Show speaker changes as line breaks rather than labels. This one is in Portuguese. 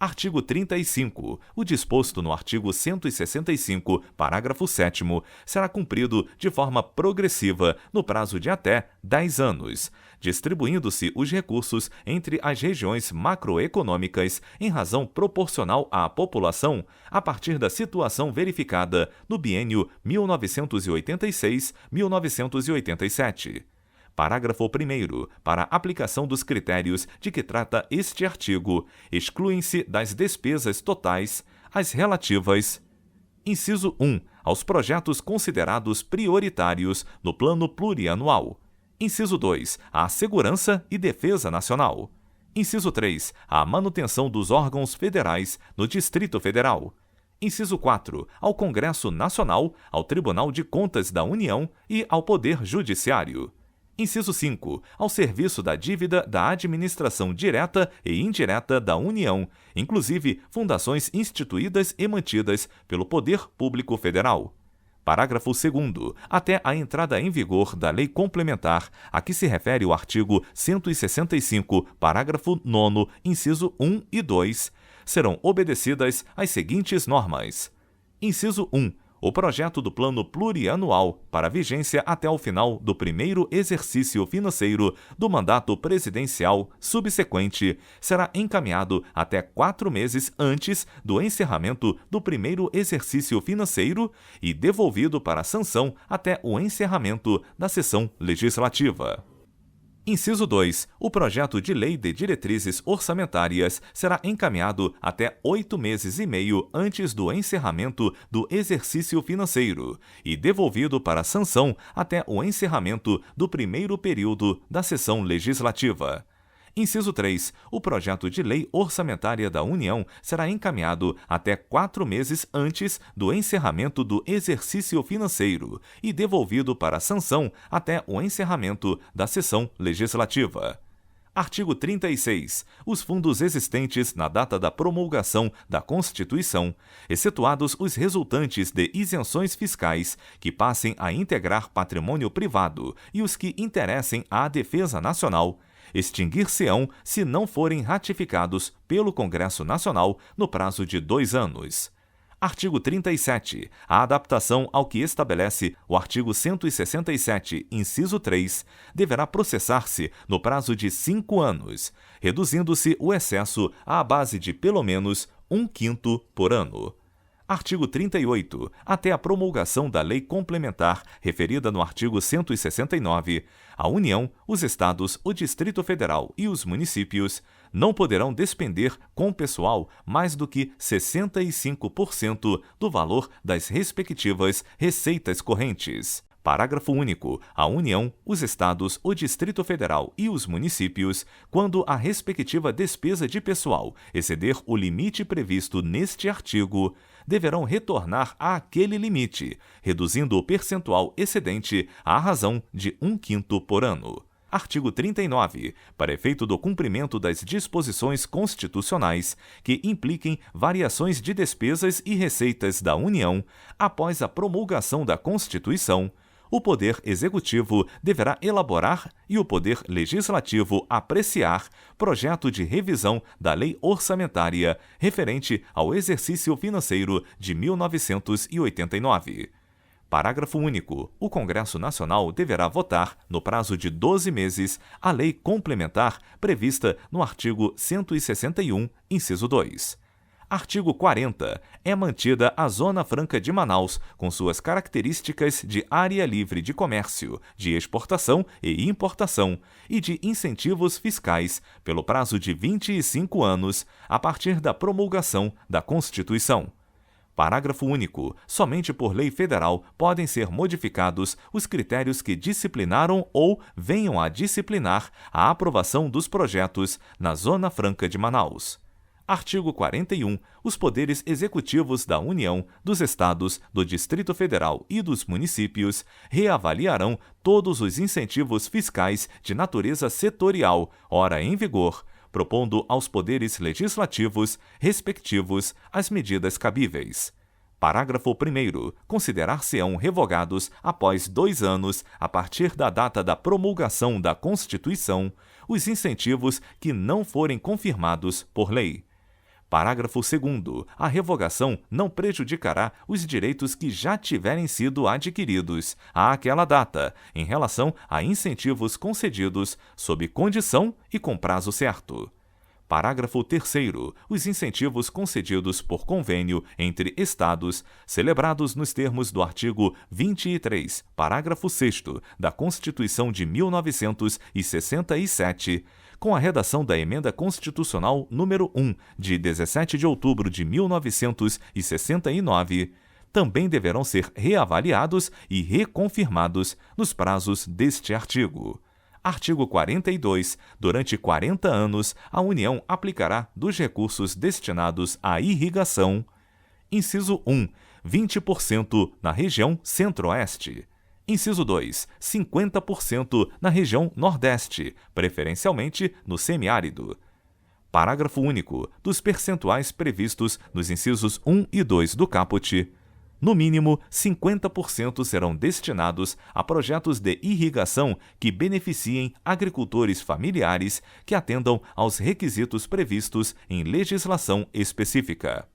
Artigo 35. O disposto no artigo 165, parágrafo 7º, será cumprido de forma progressiva no prazo de até 10 anos, distribuindo-se os recursos entre as regiões macroeconômicas em razão proporcional à população, a partir da situação verificada no biênio 1986-1987. Parágrafo 1º. Para aplicação dos critérios de que trata este artigo, excluem-se das despesas totais as relativas: inciso 1. Aos projetos considerados prioritários no Plano Plurianual. Inciso 2. À segurança e defesa nacional. Inciso 3. À manutenção dos órgãos federais no Distrito Federal. Inciso 4. Ao Congresso Nacional, ao Tribunal de Contas da União e ao Poder Judiciário. Inciso 5. Ao serviço da dívida da administração direta e indireta da União, inclusive fundações instituídas e mantidas pelo Poder Público Federal. Parágrafo 2º. Até a entrada em vigor da Lei Complementar, a que se refere o artigo 165, parágrafo 9º, inciso 1 e 2, serão obedecidas as seguintes normas. Inciso 1. O projeto do Plano Plurianual, para vigência até o final do primeiro exercício financeiro do mandato presidencial subsequente, será encaminhado até 4 meses antes do encerramento do primeiro exercício financeiro e devolvido para sanção até o encerramento da sessão legislativa. Inciso 2. O projeto de lei de diretrizes orçamentárias será encaminhado até 8 meses e meio antes do encerramento do exercício financeiro e devolvido para sanção até o encerramento do primeiro período da sessão legislativa. Inciso 3. O projeto de lei orçamentária da União será encaminhado até 4 meses antes do encerramento do exercício financeiro e devolvido para sanção até o encerramento da sessão legislativa. Artigo 36. Os fundos existentes na data da promulgação da Constituição, excetuados os resultantes de isenções fiscais que passem a integrar patrimônio privado e os que interessem à defesa nacional, extinguir-se-ão se não forem ratificados pelo Congresso Nacional no prazo de 2 anos. Artigo 37. A adaptação ao que estabelece o artigo 167, inciso 3, deverá processar-se no prazo de 5 anos, reduzindo-se o excesso à base de pelo menos 1/5 por ano. Artigo 38. Até a promulgação da lei complementar referida no artigo 169, a União, os Estados, o Distrito Federal e os municípios não poderão despender com pessoal mais do que 65% do valor das respectivas receitas correntes. Parágrafo único. A União, os Estados, o Distrito Federal e os municípios, quando a respectiva despesa de pessoal exceder o limite previsto neste artigo, deverão retornar àquele limite, reduzindo o percentual excedente à razão de 1/5 por ano. Artigo 39. Para efeito do cumprimento das disposições constitucionais que impliquem variações de despesas e receitas da União, após a promulgação da Constituição, o Poder Executivo deverá elaborar e o Poder Legislativo apreciar projeto de revisão da Lei Orçamentária referente ao exercício financeiro de 1989. Parágrafo único. O Congresso Nacional deverá votar, no prazo de 12 meses, a lei complementar prevista no artigo 161, inciso 2. Artigo 40. É mantida a Zona Franca de Manaus, com suas características de área livre de comércio, de exportação e importação e de incentivos fiscais, pelo prazo de 25 anos, a partir da promulgação da Constituição. Parágrafo único. Somente por lei federal podem ser modificados os critérios que disciplinaram ou venham a disciplinar a aprovação dos projetos na Zona Franca de Manaus. Artigo 41. Os poderes executivos da União, dos Estados, do Distrito Federal e dos municípios reavaliarão todos os incentivos fiscais de natureza setorial, ora em vigor, propondo aos poderes legislativos respectivos as medidas cabíveis. Parágrafo 1º. Considerar-se-ão revogados, após 2 anos, a partir da data da promulgação da Constituição, os incentivos que não forem confirmados por lei. Parágrafo 2º. A revogação não prejudicará os direitos que já tiverem sido adquiridos àquela data, em relação a incentivos concedidos sob condição e com prazo certo. Parágrafo 3º. Os incentivos concedidos por convênio entre Estados, celebrados nos termos do artigo 23, parágrafo 6º da Constituição de 1967, com a redação da Emenda Constitucional número 1, de 17 de outubro de 1969, também deverão ser reavaliados e reconfirmados nos prazos deste artigo. Artigo 42. Durante 40 anos, a União aplicará dos recursos destinados à irrigação: inciso 1, 20% na região Centro-Oeste. Inciso 2, 50% na região Nordeste, preferencialmente no semiárido. Parágrafo único. Dos percentuais previstos nos incisos 1 e 2 do caput, no mínimo, 50% serão destinados a projetos de irrigação que beneficiem agricultores familiares que atendam aos requisitos previstos em legislação específica.